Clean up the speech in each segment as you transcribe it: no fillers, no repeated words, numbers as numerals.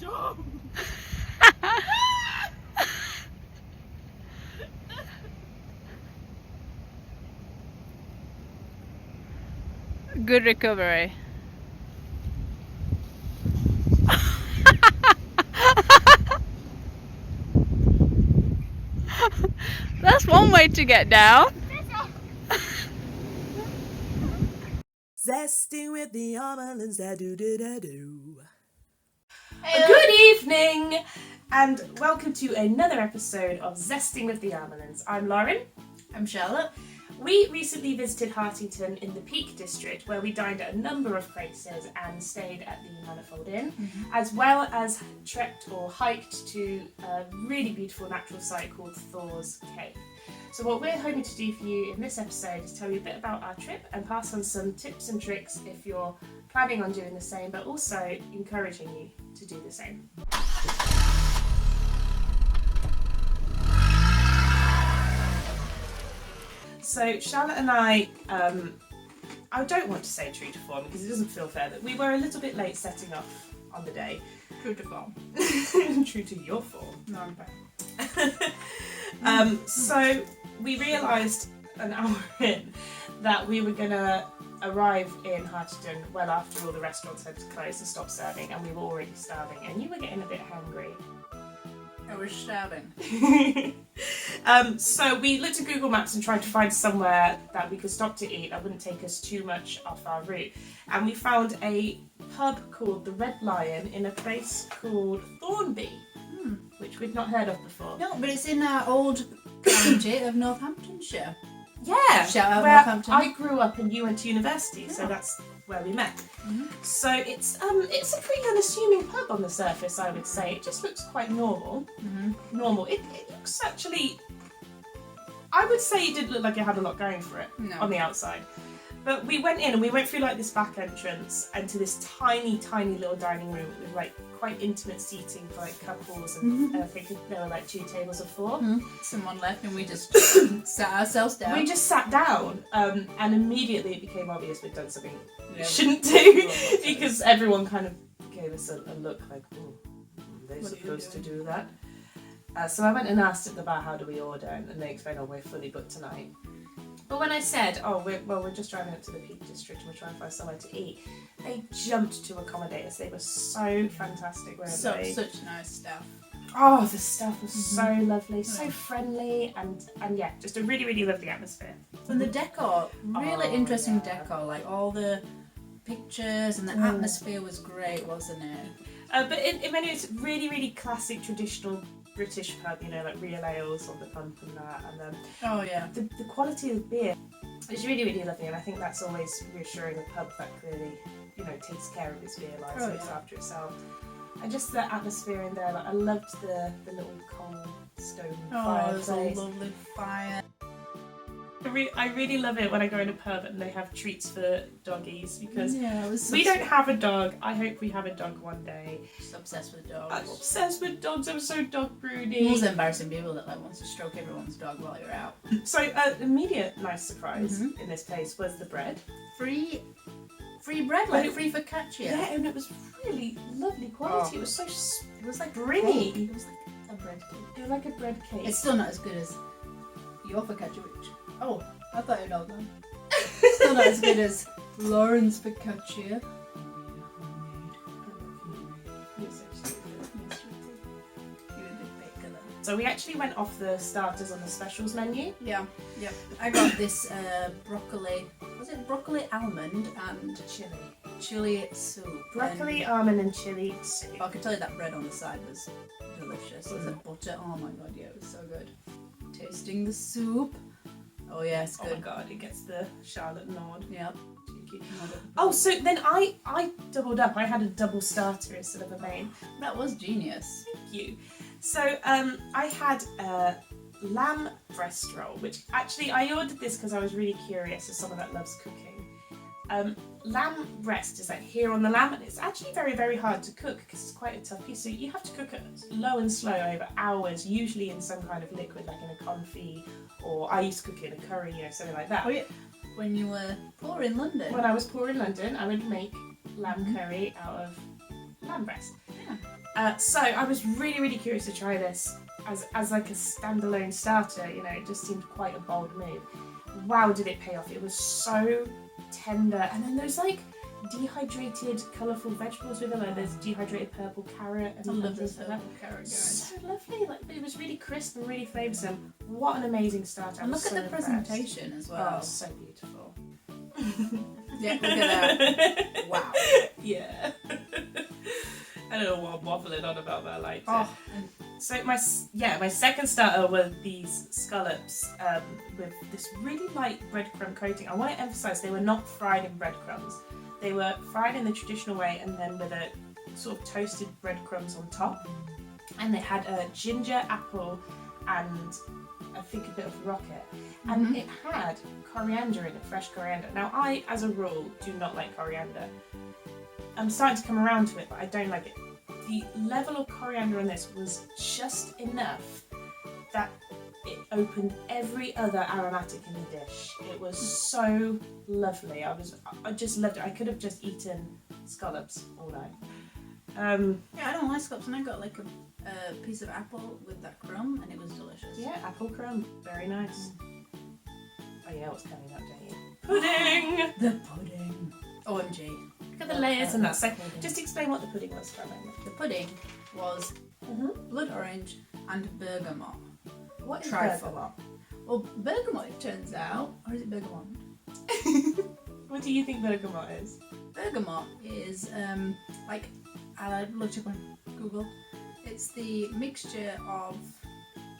Stop! Good recovery. That's one way to get down. Zesting with the almonds, da do do da do. Hey, Good evening, and welcome to another episode of Zesting with the Almonds. I'm Lauren. I'm Charlotte. We recently visited Hartington in the Peak District, where we dined at a number of places and stayed at the Manifold Inn, as well as trekked or hiked to a really beautiful natural site called Thor's Cave. So what we're hoping to do for you in this episode is tell you a bit about our trip and pass on some tips and tricks if you're planning on doing the same, but also encouraging you to do the same. So Charlotte and I don't want to say true to form because it doesn't feel fair, that we were a little bit late setting off on the day. True to form. True to your form. No, I'm back. So we realised an hour in that we were going to arrive in Hartington well after all the restaurants had closed and stopped serving, and we were already starving, and you were getting a bit hungry. I was starving. So we looked at Google Maps and tried to find somewhere that we could stop to eat that wouldn't take us too much off our route, and we found a pub called the Red Lion in a place called Thornby, which we'd not heard of before. No, but it's in our old county of Northamptonshire. Yeah, Shout out where Northampton. I grew up and you went to university, so Yeah. that's where we met. So it's a pretty unassuming pub on the surface, I would say. It just looks quite normal. Normal. It looks actually, I would say it didn't look like it had a lot going for it on the outside. But we went in and we went through like this back entrance and to this tiny, tiny little dining room with like quite intimate seating for like couples, and I think there were like 2 tables of 4. Someone left and we just sat ourselves down. We just sat down, and immediately it became obvious we'd done something we Yeah. shouldn't do, because everyone kind of gave us a look like, oh, are they What are you supposed to doing? do that? So I went and asked at the bar, how do we order? And they explained, oh, we're fully booked tonight. But when I said, oh, we're just driving up to the Peak District and we're trying to find somewhere to eat, they jumped to accommodate us. They were so fantastic, weren't they? Such nice stuff. Oh, the stuff was so lovely, so friendly, and yeah, just a really, really lovely atmosphere. And the decor, really Oh, interesting yeah. decor, like all the pictures and the atmosphere was great, wasn't it? But in many ways, really, really classic, traditional British pub, you know, like real ales on the pump and that, and Oh yeah. the quality of the beer is really, really lovely, and I think that's always reassuring, a pub that clearly, you know, takes care of its beer lines, looks after itself. And just the atmosphere in there, like I loved the little coal stone Oh, fireplace. there's a lovely fire. I really love it when I go in a pub and they have treats for doggies, because Yeah, it was we don't have a dog. I hope we have a dog one day. just obsessed with I'm dogs. obsessed with dogs. I'm so dog broody. Those embarrassing people that like wants to stroke everyone's dog while you're out. So immediate nice surprise in this place was the bread. Free bread, Well, like free focaccia. Yeah, and it was really lovely quality. Oh. It was so It was like springy. cake. It was like a bread cake. It was like a bread cake. It's still not as good as your focaccia, which I thought you know that. Still not as good as Lauren's focaccia. You're a big baker though. So we actually went off the starters on the specials menu. Yeah. I got this broccoli. Was it broccoli almond and chili soup? Broccoli, almond and chilli soup. I can tell you that bread on the side was delicious. There's a butter. Oh my god, yeah, it was so good. Tasting the soup. Oh yeah, it's Oh my good. god, it gets the Charlotte nod. Yep. Oh, so then I doubled up. I had a double starter instead of a main. That was genius. Thank you. So I had a lamb breast roll, which actually I ordered this because I was really curious as someone that loves cooking. Lamb breast is like here on the lamb, and it's actually very, very hard to cook because it's quite a tough piece. So you have to cook it low and slow over hours, usually in some kind of liquid, like in a confit, or I used to cook it in a curry, you know, something like that. Oh yeah. When you were poor in London. When I was poor in London, I would make lamb curry out of lamb breast. Yeah. So I was really curious to try this as like a standalone starter. You know, it just seemed quite a bold move. Wow, did it pay off? It was so tender, and then there's like dehydrated colourful vegetables with it. Like there's dehydrated purple carrot and I love things this like that. purple carrot, guys. So lovely. Like it was really crisp and really flavoursome. What an amazing starter! And I look was at so the impressed. presentation as Oh, well. so beautiful. Yeah, look at that. Wow. Yeah. I don't know what I'm waffling on about, but I liked it. Oh, So my second starter were these scallops with this really light breadcrumb coating. I want to emphasise they were not fried in breadcrumbs. They were fried in the traditional way and then with a sort of toasted breadcrumbs on top. And they had a ginger, apple, and I think a bit of rocket. And it had coriander in it, fresh coriander. Now I, as a rule, do not like coriander. I'm starting to come around to it, but I don't like it. The level of coriander on this was just enough that it opened every other aromatic in the dish. It was so lovely. I just loved it. I could have just eaten scallops all night. yeah, I don't like scallops, and I got like a piece of apple with that crumb, and it was delicious. Yeah, apple crumb, very nice. Oh yeah, what's coming up, don't you? Pudding. The pudding. OMG. Look at the layers and that. So just explain what the pudding was from. The pudding was blood orange and bergamot. What is Trifle. bergamot? Well, bergamot, it turns out, or is it bergamot? What do you think bergamot is? Bergamot is like, I looked up on Google. It's the mixture of,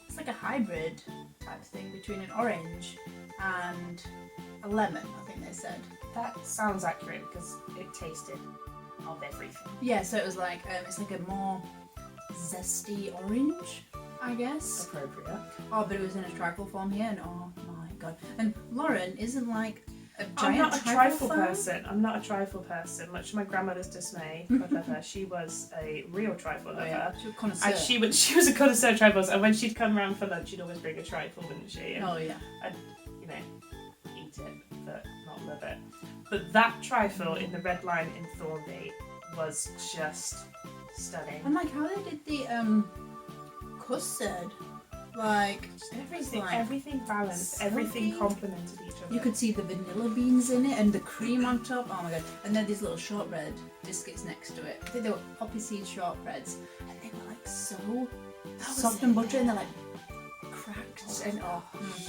it's like a hybrid type thing between an orange and a lemon, I think they said. That sounds accurate because it tasted of everything. Yeah, so it was like, it's like a more zesty orange, I guess. Appropriate. Oh, but it was in a trifle form here, and oh my god. And Lauren isn't like a giant I'm not a trifle fan. person. I'm not a trifle person. Much to my grandmother's dismay, God love her, she was a real trifle lover. Oh, yeah. She was connoisseur. And she was a connoisseur of trifles, and when she'd come around for lunch, she'd always bring a trifle, wouldn't she? And Oh yeah. I'd, eat it, but not love it. But that trifle in the Red Lion in Thornby was just stunning. And like how they did the custard, like Everything balanced, so everything good. complemented each other. you could see the vanilla beans in it and the cream on top. Oh my god! And then these little shortbread biscuits next to it. I think they were poppy seed shortbreads, and they were like so soft and buttery, and they're like cracked and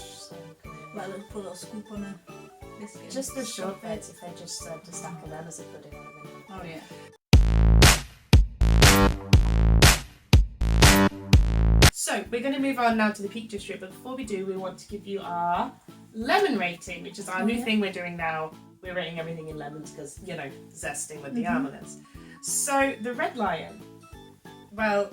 So good. like put a little scoop on a biscuit. Just the shortbreads, if they just served a stack of them as a pudding in a minute. Oh yeah. So we're going to move on now to the Peak District, but before we do, we want to give you our lemon rating, which is our new thing we're doing now. We're rating everything in lemons because, zesting with the almonds. So the Red Lion, well,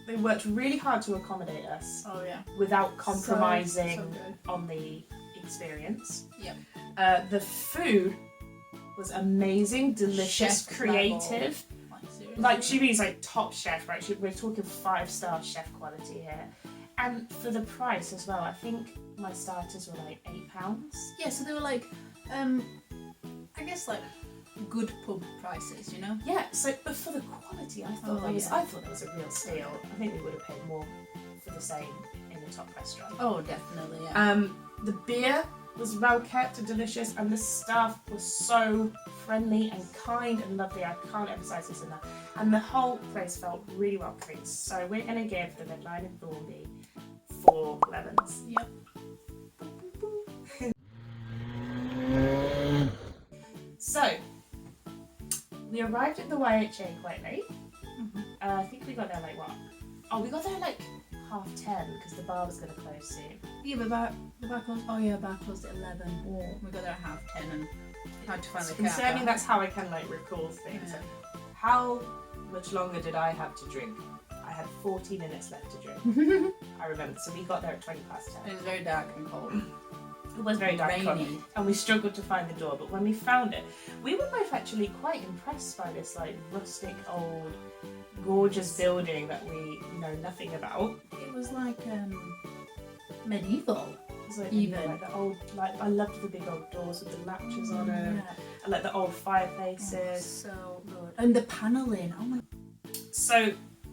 they worked really hard to accommodate us Oh yeah. without compromising So good. on the experience. Yep. The food was amazing, delicious, Chef creative. level. Seriously. Like she means like top chef, right? We're talking 5-star chef quality here. And for the price as well, I think my starters were like £8. Yeah, so they were like, I guess like good pub prices, you know? Yeah, so but for the quality, I thought Oh, yeah. I thought that was a real steal. I think we would have paid more for the same in the top restaurant. Oh, definitely, yeah. The beer was well kept and delicious, and the staff was so friendly and kind and lovely. I can't emphasise this enough. And the whole place felt really welcoming. So we're going to give the Red Lion in Thornby 4 lemons. Yep. So we arrived at the YHA quite late. I think we got there like what? Oh, we got there like 10:30 because the bar was going to close soon. Yeah, but the bar closed. Oh yeah, bar closed at 11. We got there at 10:30 and had to find the car. Concerning, that's how I can like recall things. Yeah. How much longer did I have to drink? I had 40 minutes left to drink. I remember. So we got there at 10:20. It was very dark and cold. It was very dark, Rainy. and we struggled to find the door. But when we found it, we were both actually quite impressed by this like rustic, old, gorgeous building that we know nothing about. It was like medieval. It was like, Even. like the old, like I loved the big old doors with the latches on them, Yeah. and like the old Oh, fireplaces. so good. And the panelling. Oh my. So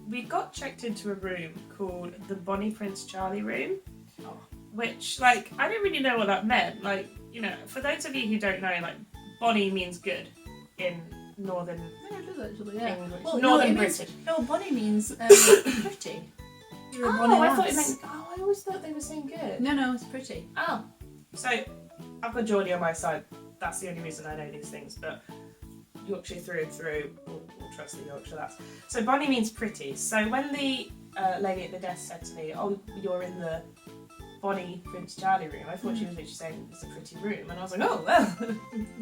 we got checked into a room called the Bonnie Prince Charlie room, Oh. which, like, I didn't really know what that meant. Like, you know, for those of you who don't know, like, Bonnie means good in Northern Yeah, it does actually, yeah. English. Well, Northern no, British. No, bonny means pretty. You're a Oh, bonny I thought lass. it meant. Oh, I always thought they were saying good. No, it's pretty. Oh, so I've got Geordie on my side. That's the only reason I know these things. But Yorkshire through and through. We'll trust the Yorkshire lads. So Bonnie means pretty. So when the lady at the desk said to me, "Oh, you're in the Bonnie Prince Charlie room," I thought she was literally saying it's a pretty room, and I was like, "Oh well,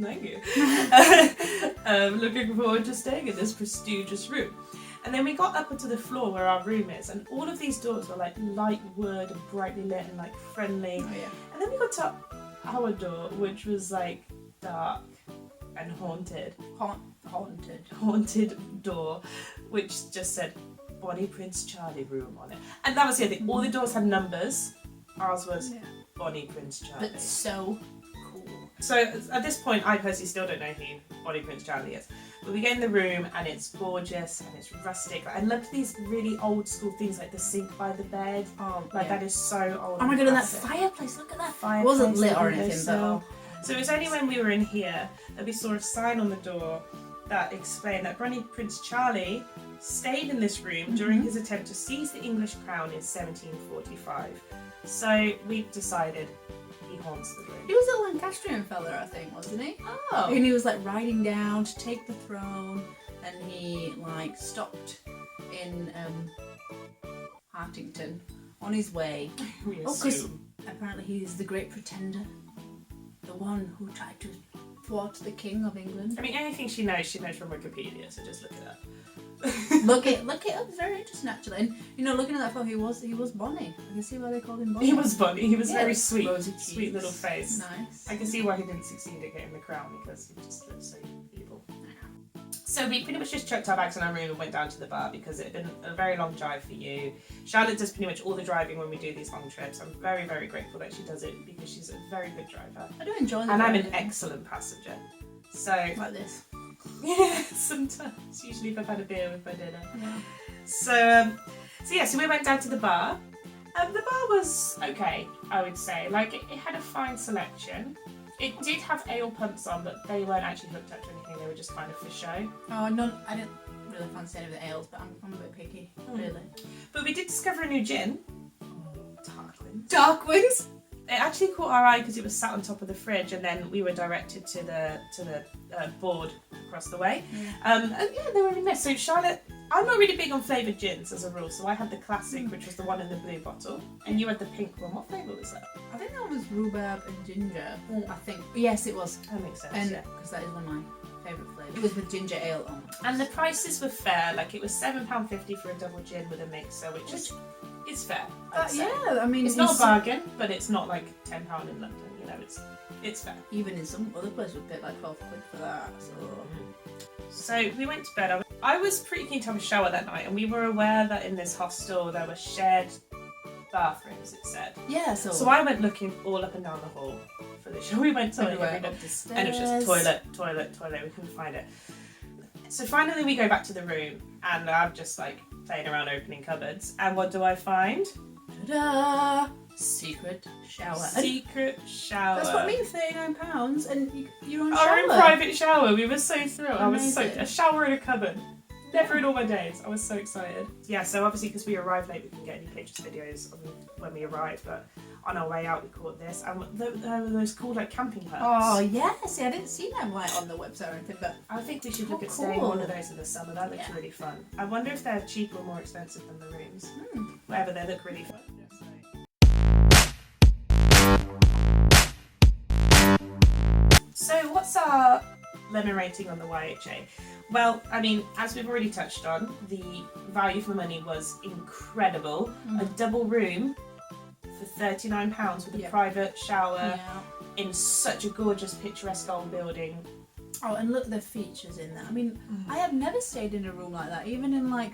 thank you." Looking forward to staying in this prestigious room. And then we got up onto the floor where our room is, and all of these doors were like light wood and brightly lit and like friendly. Oh yeah. And then we got to our door, which was like dark and haunted. Haunted door, which just said Bonnie Prince Charlie room on it. And that was the other thing. All the doors had numbers. Ours was Bonnie Prince Charlie. That's so cool. So at this point, I personally still don't know who Bonnie Prince Charlie is. But we get in the room and it's gorgeous and it's rustic. I loved these really old school things like the sink by the bed. Oh, Like that is so old. Oh my and god, and that classic. fireplace, look at that. Fireplace It wasn't lit or and anything, but windowsill. So it was only when we were in here that we saw a sign on the door that explained that Bonnie Prince Charlie stayed in this room during his attempt to seize the English crown in 1745. So we decided he haunts the room. he was a Lancastrian fella, I think, wasn't he? Oh. And he was like riding down to take the throne, and he like stopped in Hartington on his way. We Oh, 'cause assume. apparently he's the great pretender, the one who tried to thwart the King of England. I mean, anything she knows from Wikipedia, so just look it up. Look it up. It's very interesting actually. And you know, looking at that photo, he was Bonnie. I can see why they called him Bonnie. He was Bonnie. He was Yeah, very sweet, rosy sweet cheeks. little face. Nice. I can see why he didn't succeed at getting the crown because he just looked so evil. So we pretty much just chucked our bags in our room and went down to the bar because it had been a very long drive for you. Charlotte does pretty much all the driving when we do these long trips. I'm very, very grateful that she does it because she's a very good driver. I do enjoy the And I'm an driving. excellent passenger. So, Like this. yeah, sometimes. Usually if I've had a beer with my dinner. Yeah. So we went down to the bar. The bar was okay, I would say. Like, it had a fine selection. It did have ale pumps on, but they weren't actually hooked up to anything. They were just kind of for show. Oh, no, I didn't really fancy any of the ales, but I'm a bit picky, really. But we did discover a new gin. Darkwings? It actually caught our eye because it was sat on top of the fridge, and then we were directed to the board across the way. And yeah, they were really nice. So Charlotte, I'm not really big on flavoured gins as a rule, so I had the classic, which was the one in the blue bottle, and you had the pink one. What flavour was that? I think that was rhubarb and ginger. I think. Yes, it was. That makes sense. And Yeah. because that is one of my favourite flavours. It was with ginger ale on. And the prices were fair. Like, it was £7.50 for a double gin with a mixer, which is fair. I'd say. Yeah, I mean, It's not a bargain, but it's not like £10 in London. You know, it's fair. Even in some other places would pay like 12 quid for that. So we went to bed. I was pretty keen to have a shower that night, and we were aware that in this hostel there were shared bathrooms, it said. Yeah, So I went looking all up and down the hall for the shower. We went to everywhere, every up the stairs. and it was just toilet. We couldn't find it. So finally we go back to the room, and I'm just like playing around opening cupboards, and what do I find? Ta-da! Secret shower. Secret shower. That's what I mean, £39, and you're on Our own shower. private shower. We were so thrilled. I was so Amazing. a shower in a cupboard. Never in all my days. I was so excited. Yeah, so obviously because we arrived late, we couldn't get any pictures, videos of when we arrived, but on our way out we caught this. And there were those cool like camping huts. Oh, yes. See, I didn't see them like on the website or anything, but I think we should look at Oh, staying cool. one of those in the summer. That looks really fun. I wonder if they're cheaper or more expensive than the rooms. Whatever, they look really fun. So what's our lemon rating on the YHA? Well, I mean, as we've already touched on, the value for money was incredible. A double room for £39 with a private shower in such a gorgeous picturesque old building. Oh, and look at the features in there. I mean, I have never stayed in a room like that, even in like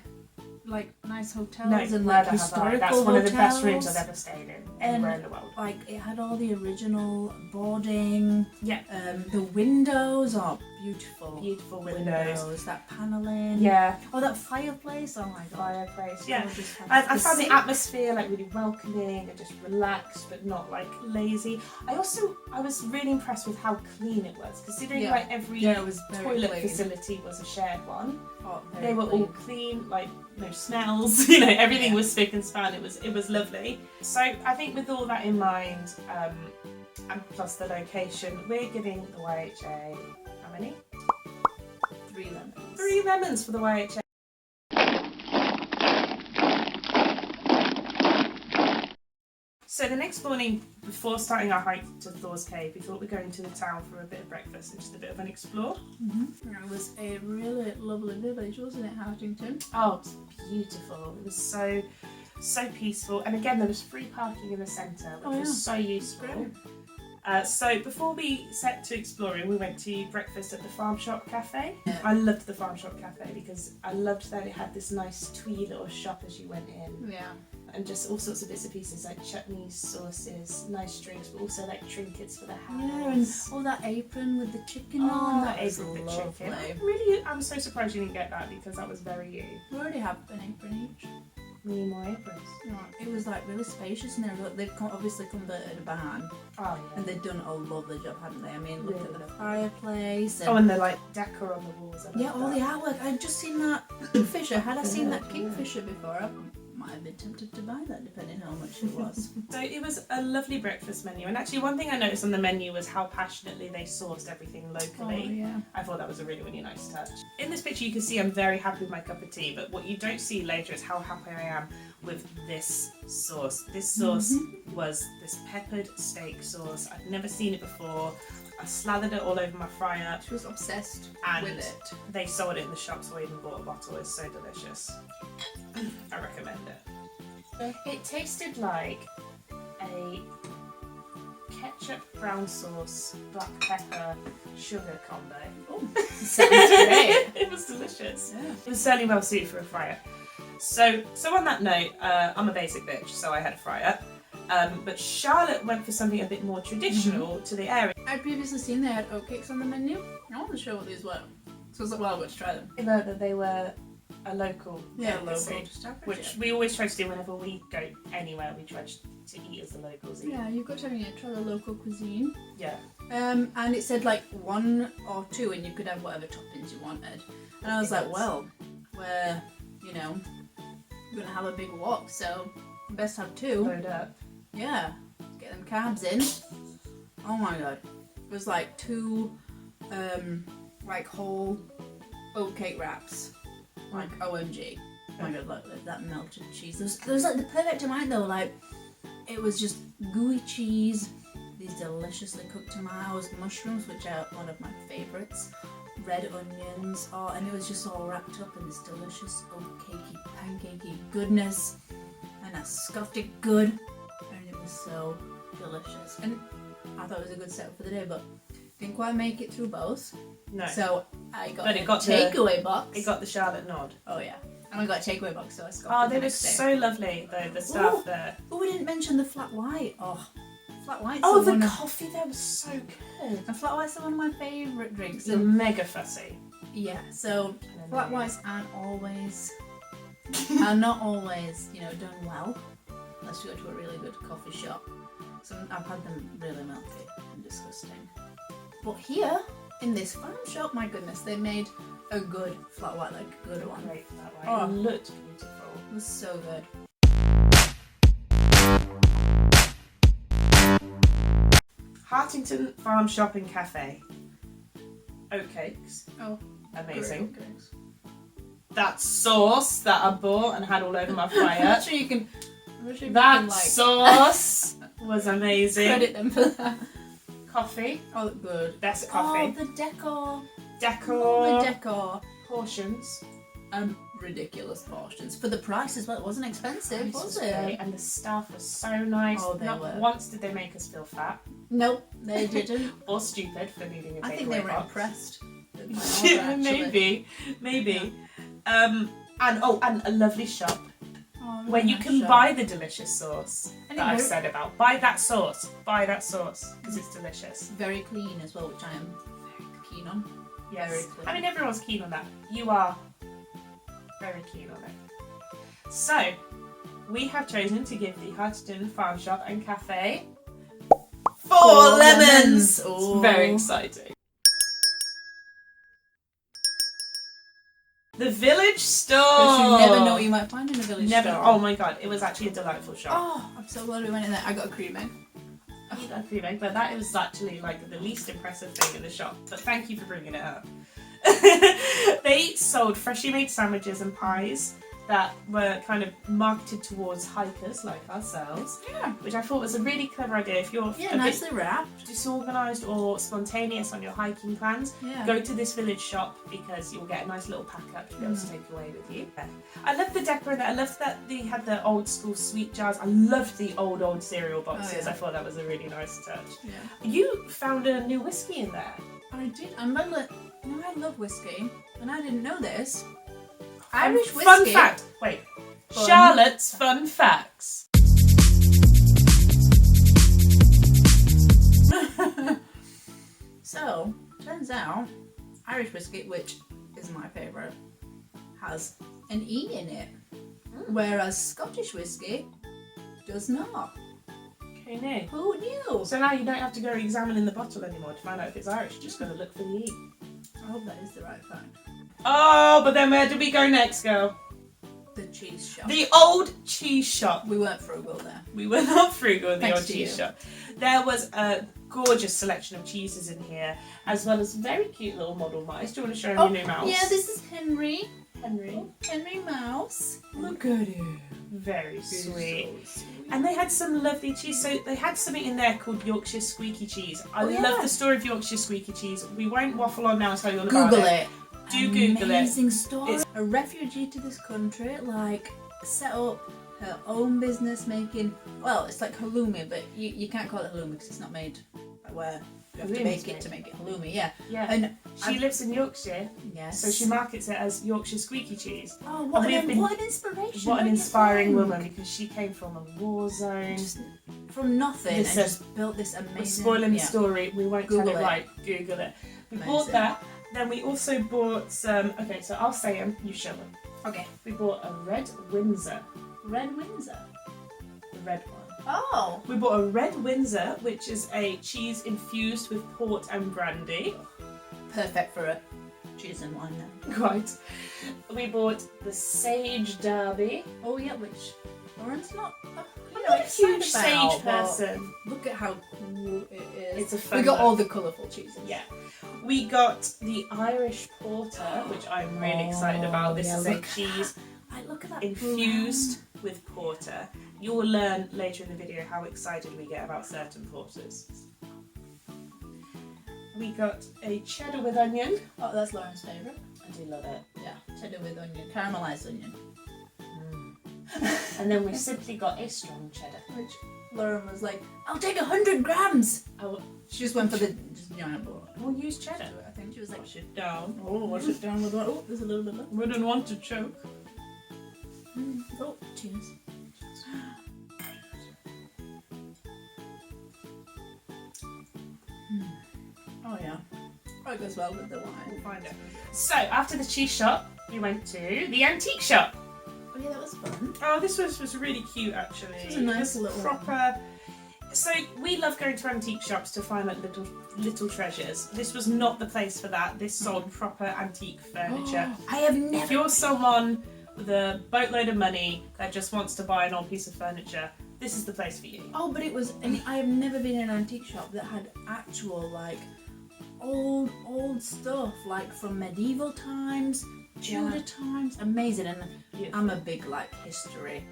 nice hotels and like historical That's one of the best hotels. rooms I've ever stayed in anywhere in the world. Like, it had all the original boarding. Yeah. The windows are beautiful. Beautiful windows. That panelling. Yeah. Oh, that fireplace. Oh my god. Fireplace. Yeah. Gorgeous I found the sink. atmosphere like really welcoming and just relaxed, but not like lazy. I was really impressed with how clean it was, considering like every it was very toilet clean. facility was a shared one. Oh, They were clean. all clean, like no smells. Everything was spick and span. It was lovely. So I think with all that in mind, and plus the location, we're giving the YHA how many? 3 lemons. 3 lemons for the YHA. So the next morning, before starting our hike to Thor's Cave, we thought we'd go into the town for a bit of breakfast and just a bit of an explore. It was a really lovely village, wasn't it, Hartington? Oh, it was beautiful. It was so peaceful. And again, there was free parking in the centre, which was so useful. Great. So before we set to exploring, we went to breakfast at the Farm Shop Cafe. Yeah. I loved the Farm Shop Cafe because I loved that it had this nice twee little shop as you went in. Yeah. And just all sorts of bits and pieces like chutneys, sauces, nice drinks, but also like trinkets for the house. Yeah, and all that apron with the chicken on. That was apron with lovely. chicken. I'm so surprised you didn't get that because that was very you. We already have an apron each. We need more aprons. Yeah, it was like really spacious in there. They've obviously converted a barn, Oh and yeah. they've done a lovely job, haven't they? I mean, look Really at the fireplace. And And the like decor on the walls. I yeah, love all the that. artwork. I'd just seen that kingfisher. Had I seen that Yeah. kingfisher before, I might have been tempted to buy that, depending how much it was. So it was a lovely breakfast menu, and actually one thing I noticed on the menu was how passionately they sourced everything locally. yeah. I thought that was a really nice touch. In this picture you can see I'm very happy with my cup of tea, but what you don't see later is how happy I am with this sauce. This sauce was this peppered steak sauce. I'd never seen it before. I slathered it all over my fryer. She was obsessed And with it. they sold it in the shop, so I even bought a bottle. It's so delicious. I recommend it. It tasted like a ketchup, brown sauce, black pepper, sugar combo. Oh, sounds great. It was delicious. Yeah. It was certainly well suited for a fryer. So on that note, I'm a basic bitch, so I had a fryer. But Charlotte went for something a bit more traditional to the area. I'd previously seen they had oatcakes on the menu. I wasn't sure what these were. So I was like, well, let's try them. That they were a local delicacy, local. Just average which it. we always try to do whenever we go anywhere. We try to eat as the locals eat. Yeah, you've got to try the local cuisine. Yeah. And it said like 1 or 2, and you could have whatever toppings you wanted. And I was like, well, we're gonna have a big walk, so best have 2. Load up. Yeah, get them carbs in. Oh my god, it was like 2 like whole oatcake wraps, like OMG. Oh my god, like that melted cheese. There was like the perfect amount though. Like it was just gooey cheese, these deliciously cooked tomatoes, mushrooms, which are one of my favourites, red onions, and it was just all wrapped up in this delicious oatcakey, pancakey goodness. And I scuffed it good, and it was so delicious. And I thought it was a good setup for the day, but didn't quite make it through both. No. So I got But a it got takeaway box. It got the Charlotte nod. Oh yeah, and I got a takeaway box, so I scuffed Oh, it they the were next day. so lovely though. The staff Ooh. there. Oh, we didn't mention the flat white. Oh, flat white's Oh, the one of, coffee there was so good. and flat white's one of my favourite drinks. They're mega fussy. Yeah, so flat whites are not always, done well, unless you go to a really good coffee shop. So I've had them really milky and disgusting. But here, in this farm shop, my goodness, they made a good flat white, like a good one. Great that way. Oh. It looked beautiful. It was so good. Hartington Farm Shop and Cafe. Oatcakes. Oh, Amazing. great oatcakes. That sauce that I bought and had all over my I'm fryer. not sure you can. I'm not sure if That you can, like, sauce was amazing. credit them for that. Coffee. Oh, good. Best Oh, coffee. the decor. Decor. The decor. Portions. Ridiculous portions for the price as well. It wasn't expensive, Price was was it? great, and the staff was so nice. Oh, they Not were. once did they make us feel fat Nope, they didn't. or stupid for needing a takeaway I think they were box. impressed. with my order, actually. maybe. And a lovely shop Oh, where you nice can shop. buy the delicious sauce And that it I've very- said about. Buy that sauce because it's delicious. Very clean as well, which I am very keen on. Yes. Very clean. I mean, everyone's keen on that. You are very keen on it. So, we have chosen to give the Hartington Farm Shop and Cafe 4 lemons. It's Ooh. very exciting. The village store. Because you never know what you might find in a village store. Oh my god, it was actually a delightful shop. Oh, I'm so glad we went in there. I got a cream egg. You got a cream egg, but that was actually like the least impressive thing in the shop. But thank you for bringing it up. They sold freshly made sandwiches and pies that were kind of marketed towards hikers like ourselves. Yeah. Which I thought was a really clever idea. If you're nicely wrapped, disorganised or spontaneous on your hiking plans, go to this village shop because you'll get a nice little pack up to be able to take away with you. I love the decor in it. I love that they had the old school sweet jars. I loved the old cereal boxes. Oh, yeah. I thought that was a really nice touch. Yeah. You found a new whiskey in there. I did. I remember. I love whiskey, and I didn't know this. Irish whiskey. Fun fact. Wait. Fun. Charlotte's fun facts. So, turns out, Irish whiskey, which is my favourite, has an E in it, whereas Scottish whiskey does not. Okay, no. Who knew? So now you don't have to go examining the bottle anymore to find out if it's Irish. You're just going to look for the E. I hope that is the right fact. Oh, but then where did we go next, girl? The cheese shop. The old cheese shop. We weren't frugal there. We were not frugal in the Thanks old to cheese you. shop. There was a gorgeous selection of cheeses in here, as well as very cute little model mice. Do you want to show them your new mouse? Yeah, this is Henry. Henry. Henry Mouse. Look at him. Very sweet. So sweet. And they had some lovely cheese. So they had something in there called Yorkshire Squeaky cheese. I Oh, yeah. love the story of Yorkshire Squeaky cheese. We won't waffle on now and tell you all about Google it. Do Google it. Amazing story. It's- A refugee to this country, like, set up her own business making, well, it's like halloumi, but you can't call it halloumi because it's not made where you have to Halloumi's make made. it to make it halloumi, yeah. Yeah. And She lives in Yorkshire, yes. so she markets it as Yorkshire Squeaky cheese. Oh, and we have been- what an inspiration. What an don't you inspiring think? woman, because she came from a war zone. Just from nothing This and is- just built this amazing. We're spoiling the yeah. story. We won't Google tell it it. right. Google it. We Amazing. bought that. Then we also bought some. Okay, so I'll say them. You show them. Okay. We bought a red Windsor. Red Windsor. The red one. Oh. We bought a red Windsor, which is a cheese infused with port and brandy. Perfect for a cheese and wine now. Right. We bought the Sage Derby. Oh yeah, which Lauren's not. I'm not a huge excited sage about, but person. Look at how cool it is. It's a fun We got look. all the colourful cheeses. Yeah. We got the Irish Porter, which I'm really excited about. This yeah, is a look. cheese Look at that infused with porter. You will learn later in the video how excited we get about certain porters. We got a cheddar with onion. Oh, that's Lauren's favourite. I do love it. Yeah, cheddar with onion, caramelised onion. And then we simply got a strong cheddar. Which Lauren was like, I'll take 100 grams. Oh, She just went for the giant bowl. we'll use cheddar. I think she was like, Wash it down. oh, wash it down with one. Oh, there's a little bit left. Wouldn't want to choke. Oh, cheers. Oh yeah. Oh, it goes well with the We'll wine. find it. So after the cheese shop, we went to the antique shop. Oh yeah, that was fun. Oh, this was really cute actually. This was a nice It was little proper. So we love going to antique shops to find like little treasures. This was not the place for that. This sold proper antique furniture. I have If never. you're someone with a boatload of money that just wants to buy an old piece of furniture, this is the place for you. Oh, but it was. And I have never been in an antique shop that had actual like old stuff, like from medieval times, Tudor times. Amazing, and Beautiful. I'm a big like history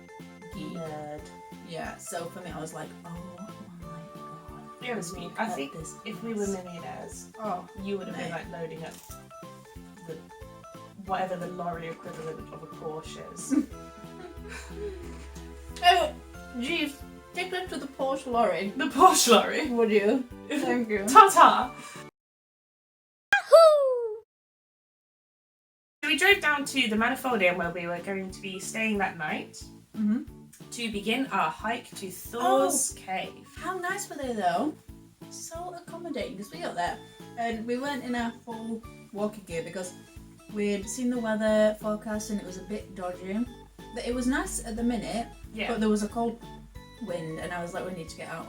geek. Nerd. Yeah, so for me, I was like, oh my god. It was neat. I Look think at this if we were millionaires, Oh, you would have been mate. like loading up the whatever the lorry equivalent of a Porsche is. Oh, jeez. Take them to the Porsche lorry. The Porsche lorry. Would you? Thank you. Ta-ta! So we drove down to the Manifoldium where we were going to be staying that night Mm-hmm. to begin our hike to Thor's Cave. How nice were they though? So accommodating because we got there and we weren't in our full walking gear because we'd seen the weather forecast and it was a bit dodgy. It was nice at the minute, but there was a cold wind and I was like, we need to get out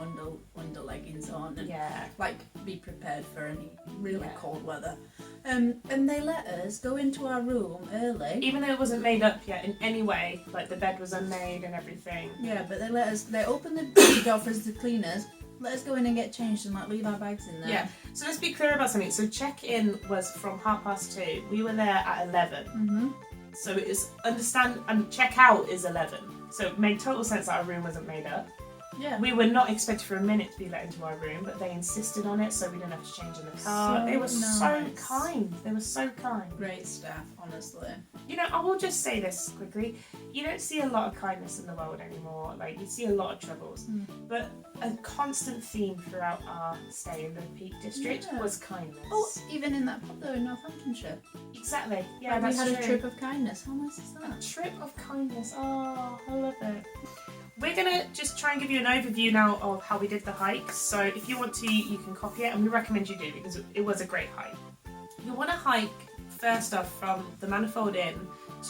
under leggings on and like be prepared for any really cold weather. And they let us go into our room early. Even though it wasn't made up yet in any way, like the bed was unmade and everything. Yeah, but they opened the door for us, the cleaners, let us go in and get changed and like leave our bags in there. Yeah, so let's be clear about something. So check-in was from 2:30. We were there at 11. Mm-hmm. So it is and check-out is 11. So it made total sense that our room wasn't made up. Yeah. We were not expected for a minute to be let into our room, but they insisted on it so we didn't have to change in the car. They were so kind. They were so kind. Great staff, honestly. You know, I will just say this quickly. You don't see a lot of kindness in the world anymore. Like, you see a lot of troubles. But a constant theme throughout our stay in the Peak District was kindness. Oh, even in that pub though in Northamptonshire. Exactly. Yeah, we had true. a trip of kindness. How nice is that? A trip of kindness. Oh, I love it. We're going to just try and give you an overview now of how we did the hike. So if you want to, you can copy it, and we recommend you do because it was a great hike. You want to hike first off from the Manifold Inn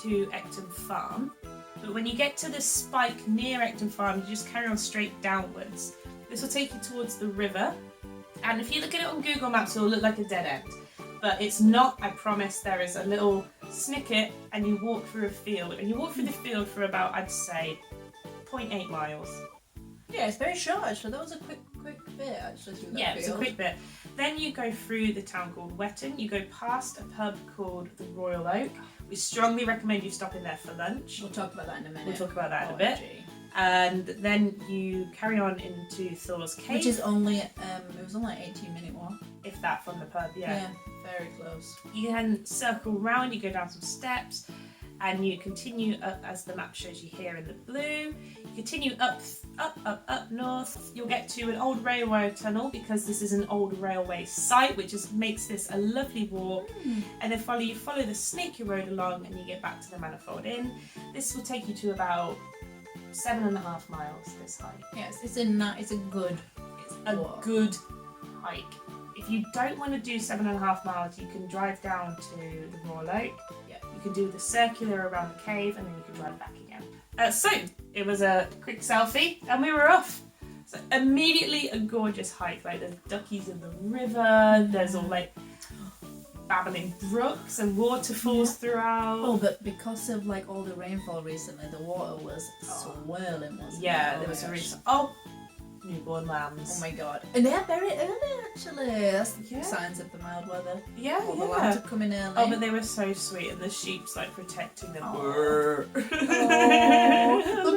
to Ecton Farm. But when you get to the spike near Ecton Farm, you just carry on straight downwards. This will take you towards the river. And if you look at it on Google Maps, it will look like a dead end. But it's not, I promise. There is a little snicket and you walk through a field. And you walk through the field for about, I'd say, 0.8 miles. Yeah, it's very short actually. That was a quick bit actually through that field. It's a quick bit. Then you go through the town called Wetton. You go past a pub called the Royal Oak. We strongly recommend you stop in there for lunch. We'll talk about that in a minute. We'll talk about that in a bit. And then you carry on into Thor's Cave. Which is only, it was only an 18-minute walk. If that, from the pub, Yeah, very close. You then circle round, you go down some steps, and you continue up as the map shows you here in the blue. You continue up north. You'll get to an old railway tunnel because this is an old railway site, which just makes this a lovely walk. And then you follow the snaky road along and you get back to the Manifold Inn. This will take you to about 7.5 miles, this hike. Yes, it's a good good hike. If you don't want to do 7.5 miles, you can drive down to the Royal Oak. You can do the circular around the cave and then you can drive back again. So it was a quick selfie and we were off. So immediately a gorgeous hike. Like there's duckies in the river. There's all like babbling brooks and waterfalls throughout. Oh, but because of like all the rainfall recently, the water was swirling, wasn't it? Yeah, there was a reason. Newborn lambs. Oh my god. And they're very early actually. That's the signs of the mild weather. Yeah, all the lambs are coming early. Oh, but they were so sweet and the sheep's like protecting them. Oh, look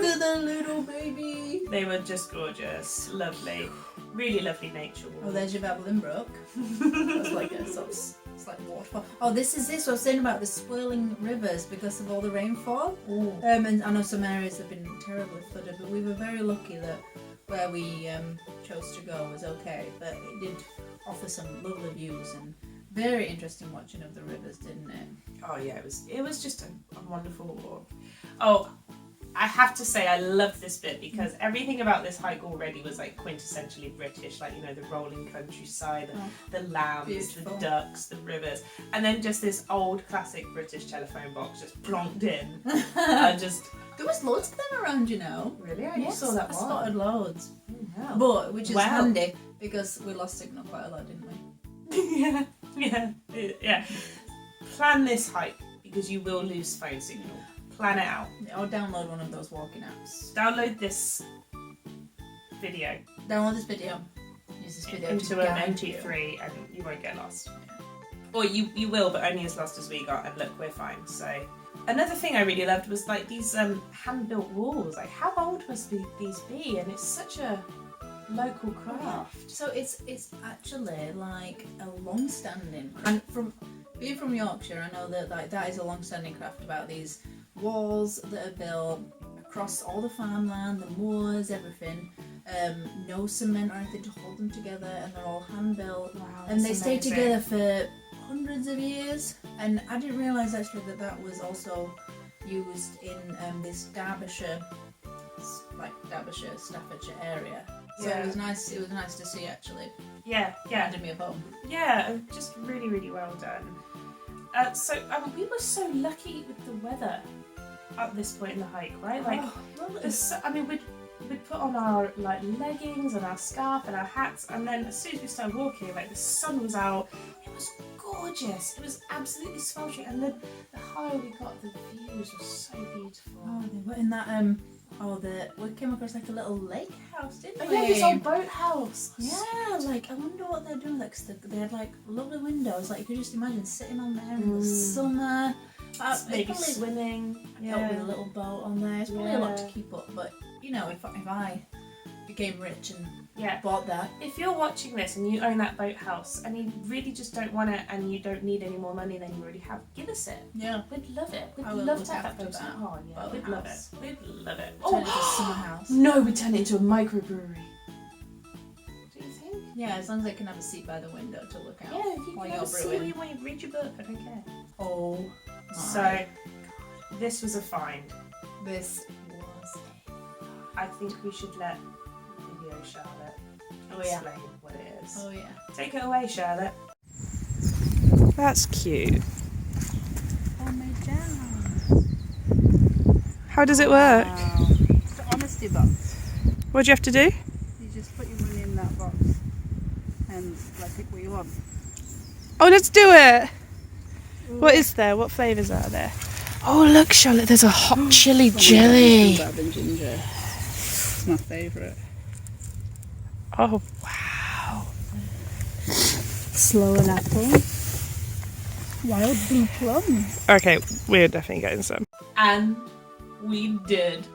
at the little baby. They were just gorgeous. Lovely. Really lovely nature walk. Oh, there's your babbling brook. That's like a sort of, it's like waterfall. Oh, this is what I was saying about the swirling rivers because of all the rainfall. And I know some areas have been terribly flooded, but we were very lucky that where we chose to go was okay, but it did offer some lovely views and very interesting watching of the rivers, didn't it? Oh yeah, it was just a wonderful walk. Oh, I have to say I loved this bit because everything about this hike already was like quintessentially British, like, you know, the rolling countryside, the lambs, beautiful. The ducks, the rivers, and then just this old classic British telephone box just plonked in and just... There was loads of them around, you know. Really? I saw that one. I spotted loads. Wow. But, which is handy, because we lost signal quite a lot, didn't we? Yeah. Plan this hike, because you will lose phone signal. Plan it out. Or download one of those walking apps. Download this video. Download this video. Use this video into an MP3 and you won't get lost. Or you will, but only as lost as we got, and look, we're fine, so... Another thing I really loved was like these hand-built walls. Like, how old must these be? And it's such a local craft. So it's actually like a long-standing, and being from Yorkshire, I know that like that is a long-standing craft about these walls that are built across all the farmland, the moors, everything. No cement or anything to hold them together, and they're all hand-built. Wow, and they stay together for hundreds of years. And I didn't realise actually that was also used in this Derbyshire, Staffordshire area. So it was nice. It was nice to see actually. Yeah. Reminded me of home. Yeah, just really, really well done. We were so lucky with the weather at this point in the hike, right? Like, we'd put on our like leggings and our scarf and our hats, and then as soon as we started walking, like the sun was out. It was gorgeous. It was absolutely sweltering, and the higher we got, the views were so beautiful. Oh, they were in that we came across like a little lake house, didn't we? Yeah, this old boathouse. Yeah, like I wonder what they're doing. Like, 'cause they had like lovely windows. Like you could just imagine sitting on there in the summer. Maybe probably swimming. Yeah, with a little boat on there. It's probably a lot to keep up, but you know, if I became rich and bought that. If you're watching this and you own that boathouse and you really just don't want it and you don't need any more money than you already have, give us it. Yeah, we'd love it. We'd I would love look to have after that that. Oh yeah, we'd love it. We'd love it. Turn it into a summer house. No, we'd turn it into a microbrewery. Do you think? Yeah, as long as I can have a seat by the window to look out. Yeah, if you while can you're see brewing. where you want to read your book, I don't care. Oh my. So, this was a find. This was I think we should let video Charlotte explain what it is. Oh yeah. Take it away, Charlotte. That's cute. Homemade jam. How does it work? Wow. It's the honesty box. What do you have to do? You just put your money in that box and like pick what you want. Oh, let's do it! What is there? What flavours are there? Oh, look, Charlotte, there's a hot chili jelly. And ginger. It's my favourite. Oh, wow. Slow and apple. Wild blue plum. Okay, we're definitely getting some. And we did.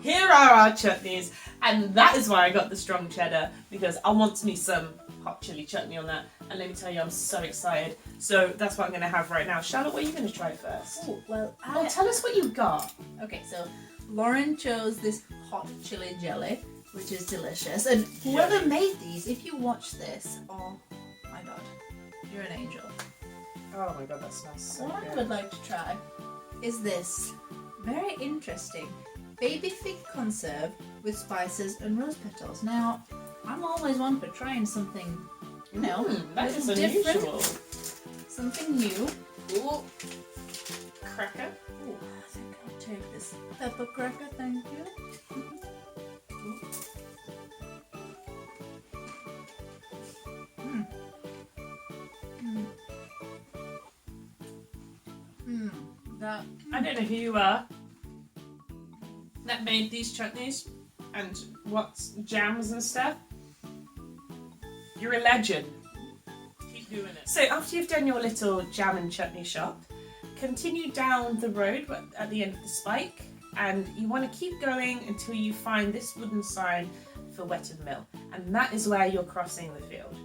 Here are our chutneys, and that is why I got the strong cheddar, because I want me some hot chili chutney on that. And let me tell you, I'm so excited. So that's what I'm going to have right now. Charlotte, what are you going to try first? Oh, well, Tell us what you got. Okay, so Lauren chose this hot chili jelly, which is delicious. And whoever made these, if you watch this, oh my god, you're an angel. Oh my god, that smells so What I good. would like to try is this very interesting baby fig conserve with spices and rose petals. Now, I'm always one for trying something, you know, that a is little different, unusual. something new. Ooh. Cracker. Ooh, I think I'll take this pepper cracker, thank you. That I don't know who you are that made these chutneys and what's jams and stuff. You're a legend. Keep doing it. So after you've done your little jam and chutney shop, continue down the road at the end of the spike, and you want to keep going until you find this wooden sign for Wetton Mill, and that is where you're crossing the field.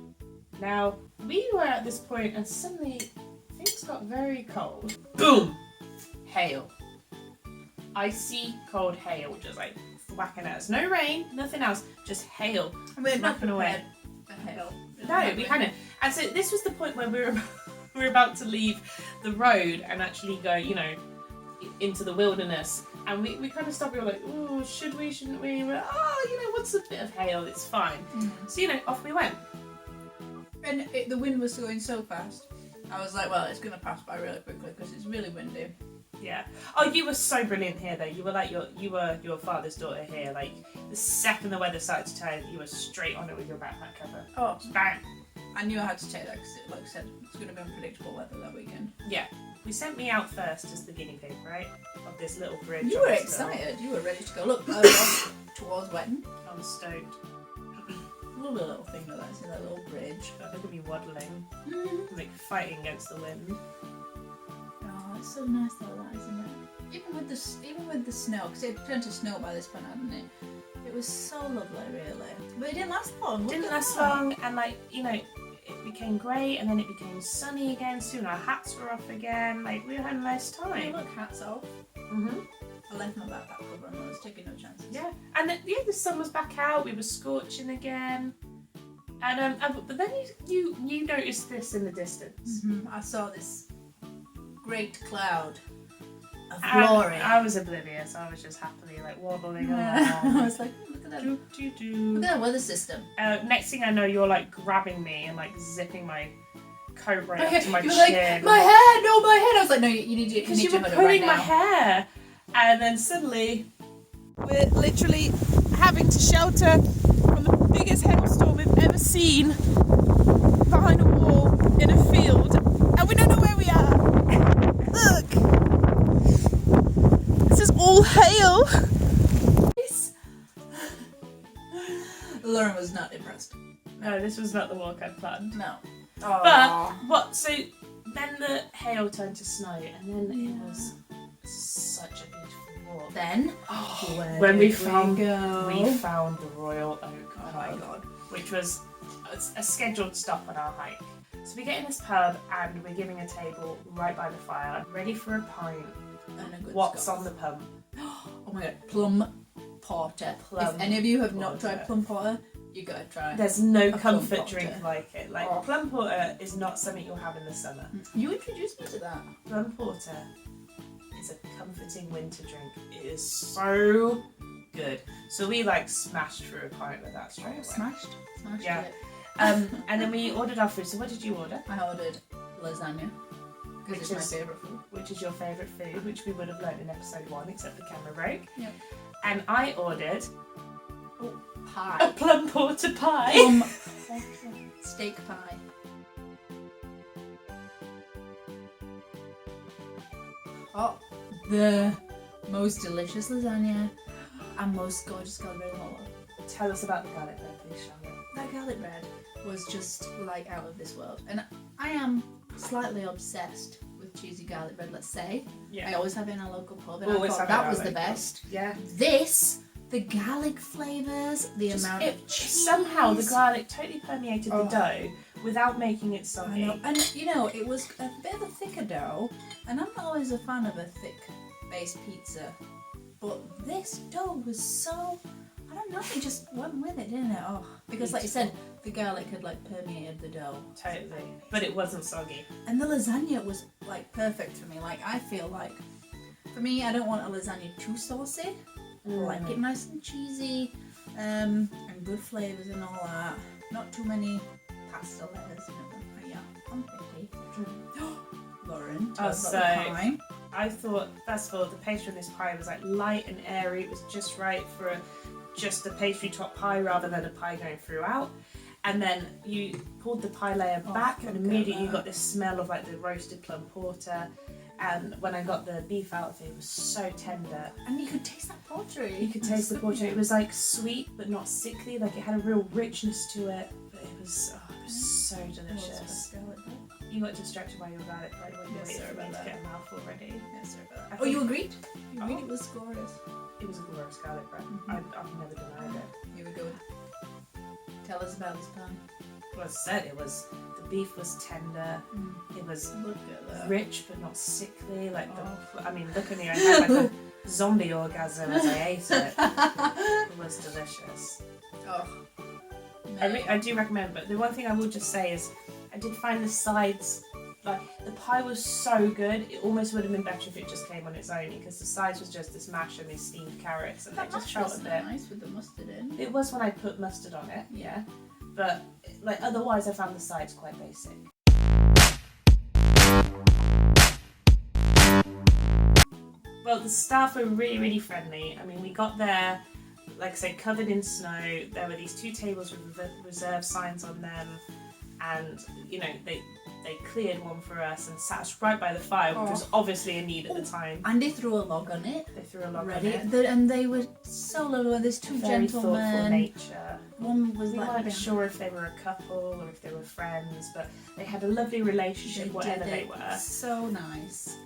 Now, we were at this point and suddenly things got very cold. Boom! Hail. Icy cold hail, just like whacking at us. No rain, nothing else, just hail. we're not Smacking away. prepared for hail. No, we hadn't. And so this was the point where we were about to leave the road and actually go, you know, into the wilderness. And we kind of stopped. We were like, oh, should we, shouldn't we? We're like, oh, you know, what's a bit of hail? It's fine. So, you know, off we went. And the wind was going so fast. I was like, well, it's going to pass by really quickly because it's really windy. Yeah. Oh, you were so brilliant here, though. You were like your father's daughter here. Like the second the weather started to turn, you were straight on it with your backpack cover. Oh, Bang. I knew I had to take that because, like I said, it's going to be unpredictable weather that weekend. Yeah. We sent me out first as the guinea pig, right? Of this little bridge. You on were this excited. You were ready to go. Look, I was off towards Wetton. I'm stoked. Lovely little thing like that. See that little bridge. Look at me waddling, like fighting against the wind. Oh, it's so nice though, that, isn't it? Even with the snow, because it turned to snow by this point, hadn't it? It was so lovely, really. But it didn't last long. It didn't last long, and like, you know, it became grey, and then it became sunny again. Soon our hats were off again. Like, we had a nice Hey, time. look, hats off. I left my backpack cover on. I was taking no chances. Yeah, and then, the sun was back out. We were scorching again, and but then you noticed this in the distance. I saw this great cloud of And glory. I was oblivious. I was just happily like wobbling I along. was like, look at that. Do, do, do. Look at that weather system. Next thing I know, you're like grabbing me and like zipping my coat right up to my you were chin. like, my hair, no, my head. I was like, no, you need to. Because you your were hood pulling right my now. hair. And then suddenly, we're literally having to shelter from the biggest hailstorm we've ever seen behind a wall in a field. And we don't know where we are. Look. This is all hail. Lauren was not impressed. No, this was not the walk I'd planned. No. But so then the hail turned to snow, and then it was such a beautiful walk. Then when we found the Royal Oak Oh my god. which was a scheduled stop on our hike. So we get in this pub and we're giving a table right by the fire, ready for a pint. And a good What's Scotch. on the pub? Oh my god, plum porter. Plum if any of you have not porter. tried plum porter, you gotta try it. There's no A plum comfort porter. drink like it. Like Oh. plum porter is not something you'll have in the summer. You introduced me to that. Plum porter is a comforting winter drink. It is so good. So we like smashed through a pint with that straight away. Smashed Yeah. it. And then we ordered our food. So what did you order? I ordered lasagna. Which Because it's is- my favourite food. Which is your favourite food, which we would have learned in episode 1, except the camera broke. Yep. And I ordered a Pie. plum porter pie. Plum porter. Steak pie. Oh, the most delicious lasagna and most gorgeous garlic bread in the whole world. Tell us about the garlic bread, please, Charlotte. That garlic bread was just like out of this world. And I am slightly obsessed with cheesy garlic bread, let's say. I always have it in our local pub and Always I thought have it in that our was the local pub. best. Yeah. This, the garlic flavours, the amount of cheese. Somehow the garlic totally permeated the Oh. dough without making it I soggy. know. And you know, it was a bit of a thicker dough, and I'm not always a fan of a thick base pizza, but this dough was so, I don't know, it just went with it, didn't it? Oh, because like you said, the garlic had like permeated the dough. Totally. But it wasn't soggy. And the lasagna was like perfect for me. Like I feel like, for me, I don't want a lasagna too saucy. I like it nice and cheesy, and good flavours and all that. Not too many pasta letters, you know. But yeah, I'm picky. Lauren, tell us about the pie. I thought, first of all, the pastry on this pie was like light and airy. It was just right for just a pastry top pie rather than a pie going throughout. And then you pulled the pie layer back and immediately you got this smell of like the roasted plum porter. And when I got the beef out of it, it was so tender. And you could taste that porter. You could taste the porter. It was like sweet but not sickly. Like it had a real richness to it. But it was so delicious. You got distracted by your garlic bread when you waited for me to get a mouthful ready. Yeah, sorry about that. Oh, you agreed? You agreed it was glorious. It was a glorious garlic bread. I've never denied it. Here we go. Tell us about this pie. Well, as I said, the beef was tender. It was Look at that. rich but not sickly. Like I mean, look at me. I had like a zombie orgasm as I ate it. It was delicious. Oh. I do recommend, but the one thing I will just say is I did find the sides, like the pie was so good, it almost would have been better if it just came on its own because the sides was just this mash and these steamed carrots and That it just mash felt was a bit. nice with the mustard in. It was when I put mustard on it, yeah. But like otherwise I found the sides quite basic. Well, the staff were really, really friendly. I mean, we got there, like I said, covered in snow. There were these 2 tables with reserve signs on them, and you know they cleared one for us and sat us right by the fire, which was obviously a need at the time. And they threw a log on it. They threw a log Ready. on it. And they were so lovely. There's 2 Very thoughtful gentlemen. nature. One was We like weren't sure if they were a couple or if they were friends, but they had a lovely relationship, whatever they were. So nice.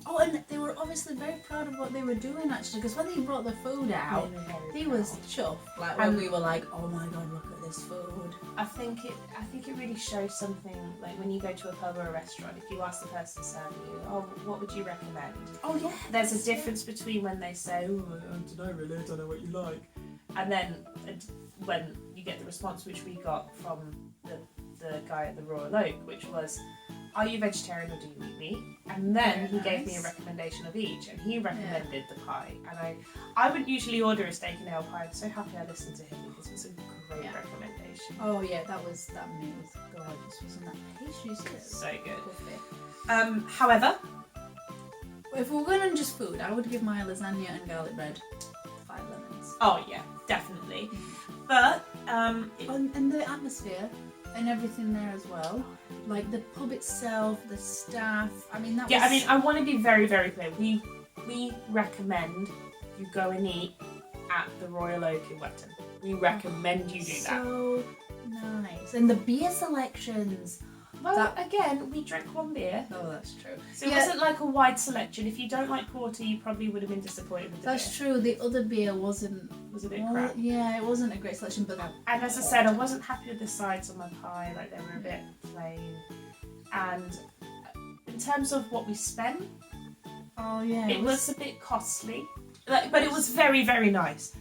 Oh, and they were obviously very proud of what they were doing actually, because when they brought the food out, they was chuffed. Like when we were like, "Oh my god, look at this food." I think it really shows something. Like when you go to a pub or a restaurant, if you ask the person serving you, "Oh, what would you recommend?" Oh yeah. There's a difference between when they say, "Oh, I don't know really, I don't know what you like," and then when you get the response which we got from the guy at the Royal Oak, which was, are you vegetarian or do you eat meat? And then he Very gave me a nice. recommendation of each, and he recommended the pie. And I would usually order a steak and ale pie. I'm so happy I listened to him because it was a great Yeah. recommendation. Oh yeah, that meal was gorgeous, wasn't that? Pastries too. So good. Buffet. However, If we're going on just food, I would give my lasagna and garlic bread 5 lemons. oh yeah, definitely. But And the atmosphere and everything there as well. Like the pub itself, the staff. I mean, that yeah, was... I mean, I want to be very, very clear. We recommend you go and eat at the Royal Oak in Wetton. We recommend you do that. So nice. And the beer selections. Well, again, we drank one beer, Oh, that's true. so it wasn't like a wide selection. If you don't like porter, you probably would have been disappointed with the That's beer. true. The other beer wasn't... It was a bit well, crap. yeah, it wasn't a great selection, but... And as I said, I wasn't happy with the sides on my pie. Like, they were a bit plain. And in terms of what we spent, Oh, yeah. it was a bit costly. Like, but it was very, very nice.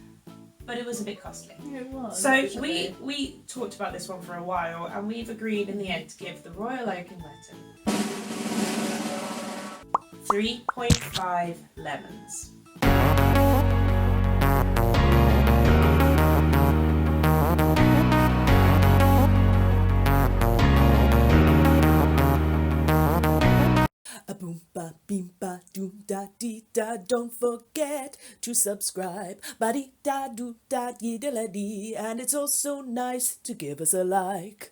But it was a bit costly. Yeah, it was. So actually. we talked about this one for a while, and we've agreed in the end to give the Royal Oak in Wetton 3.5 lemons. A boom ba beam ba doom da dee da. Don't forget to subscribe. Ba dee da doo da dee da la dee. And it's also nice to give us a like.